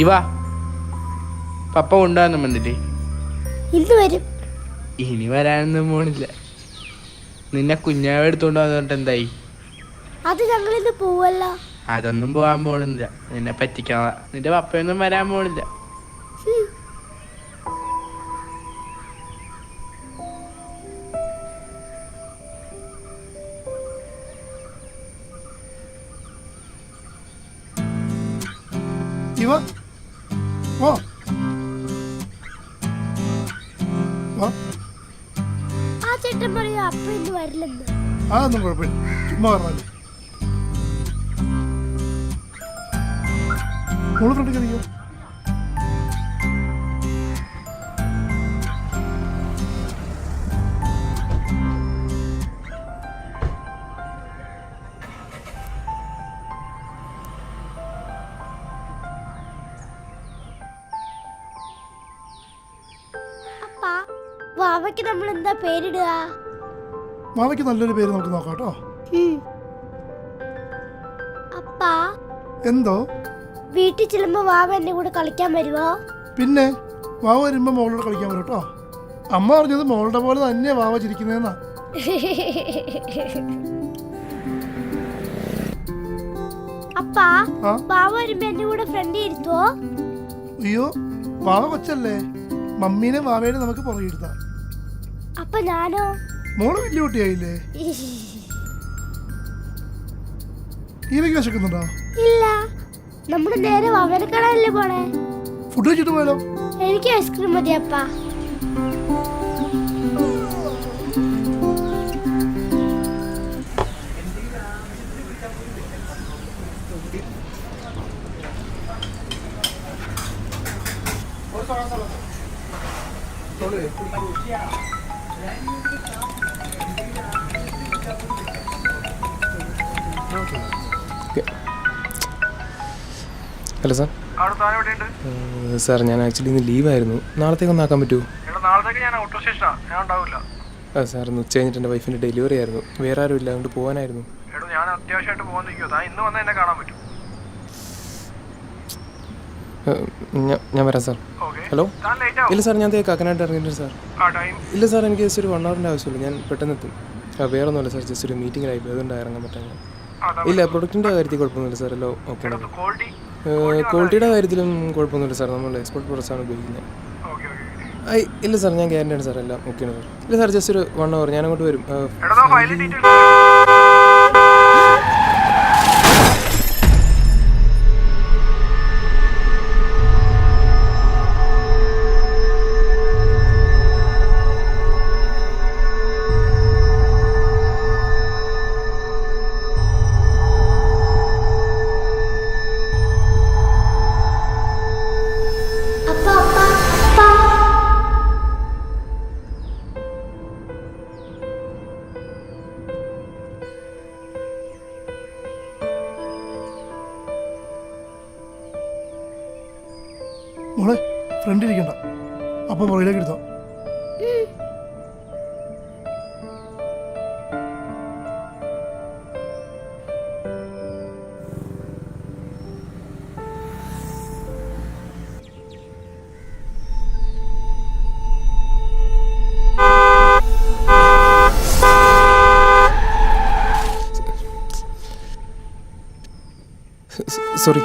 ഇവ പപ്പ കൊണ്ടുവന്നു വന്നില്ലേ? ഇന്ന് വരും. ഇനി വരാനൊന്നും പോണില്ല. നിന്നെ കുഞ്ഞാവ എടുത്തോണ്ട് വന്നിട്ട് എന്തായി? അത് ഞങ്ങളിന്ന് പോവല്ലോ. അതൊന്നും പോകാൻ പോണില്ല. നിന്നെ പറ്റിക്കാ. നിന്റെ പപ്പയൊന്നും വരാൻ പോണില്ല. ഇവ വാ വാ. ആ ചേട്ടൻ പറയൂ അപ്പ ഇന്ന് വരില്ലെന്ന്. അതൊന്നും കുഴപ്പമില്ല, ചുമ്മാ പറഞ്ഞാലേ. മോള് ഫ്രണ്ട് കയറിയോ? അപ്പാ വാവയ്ക്ക് നമ്മൾ എന്താ പേരിടുക? മാവയ്ക്ക് നല്ലൊരു പേര് നമുക്ക് നോക്കാം കേട്ടോ. അപ്പാ എന്തോ? വീട്ടിൽ ചെല്ലുമ്പോ വാവ എന്റെ കൂടെ കളിക്കാൻ വരുവോ? പിന്നെ വാവ വരുമ്പോ മോളോട് കളിക്കാൻ വരും കേട്ടോ. അമ്മ പറഞ്ഞത് മോളുടെ പോലെ തന്നെയാ വാവ ചിരിക്കുന്നതെന്നാ. അപ്പാ ആ? വാവ വരുമ്പോ എന്റെ കൂടെ ഫ്രണ്ട് ഇരുത്തുവോ? അയ്യോ, വാവ കൊച്ചല്ലേ, മമ്മീനെ വാവേനെ നമുക്ക് പുറകിരുത്താം. അപ്പൊ ഞാനോ? മോള് വലിയ കുട്ടിയായില്ലേ? ഈവയ്ക്ക് വിശക്കുന്നുണ്ടോ? ഇല്ല, നമ്മള് നേരെ വാവേനെ കാണാനല്ലേ പോണേ. ഫുഡ് കഴിച്ചിട്ട് പോയാലോ? എനിക്ക് ഐസ്ക്രീം മതി അപ്പാ. Hello sir. സാർ ഞാൻ ആക്ച്വലി ഇന്ന് ലീവായിരുന്നു. നാളത്തേക്ക് ഒന്ന് ആക്കാൻ പറ്റുമോ? സാർ ഇന്ന് ഉച്ച കഴിഞ്ഞിട്ട് എൻ്റെ വൈഫിൻ്റെ ഡെലിവറി ആയിരുന്നു. വേറെ ആരും ഇല്ല, അതുകൊണ്ട് പോകാനായിരുന്നു. ഞാൻ വരാം സാർ. ഹലോ. ഇല്ല സാർ, ഞാൻ കാക്കനായിട്ട് ഇറങ്ങിയിട്ടുണ്ട് സാർ. ഇല്ല സാർ, എനിക്ക് ജസ്റ്റ് ഒരു 1 hourൻ്റെ ആവശ്യമുള്ളൂ. ഞാൻ പെട്ടെന്ന് എത്തും. വേറെ ഒന്നുമില്ല സാർ, ജസ്റ്റ് ഒരു മീറ്റിങ്ങിലായി പോയി, അതുകൊണ്ട് ഇറങ്ങാൻ പറ്റാൻ. ഇല്ല, പ്രൊഡക്റ്റിൻ്റെ കാര്യത്തിൽ കുഴപ്പമൊന്നുമില്ല സാർ, എല്ലാം ഓക്കെ ആണ്. ക്വാളിറ്റിയുടെ കാര്യത്തിലും കുഴപ്പമൊന്നുമില്ല സാർ, നമ്മൾ എക്സ്പോർട്ട് പ്രോഡക്ട്സാണ് ഉപയോഗിക്കുന്നത്. ഇല്ല സാർ, ഞാൻ ഗ്യാരണ്ടിയാണ് സാർ, എല്ലാം ഓക്കെയാണ് സാർ. ഇല്ല സാർ, ജസ്റ്റ് ഒരു 1 hour, ഞാൻ അങ്ങോട്ട് വരും. മോളെ ഫ്രണ്ട് ഇരിക്കണ്ട, അപ്പൊ പുറകിലേക്ക് എടുത്തോ. സോറി.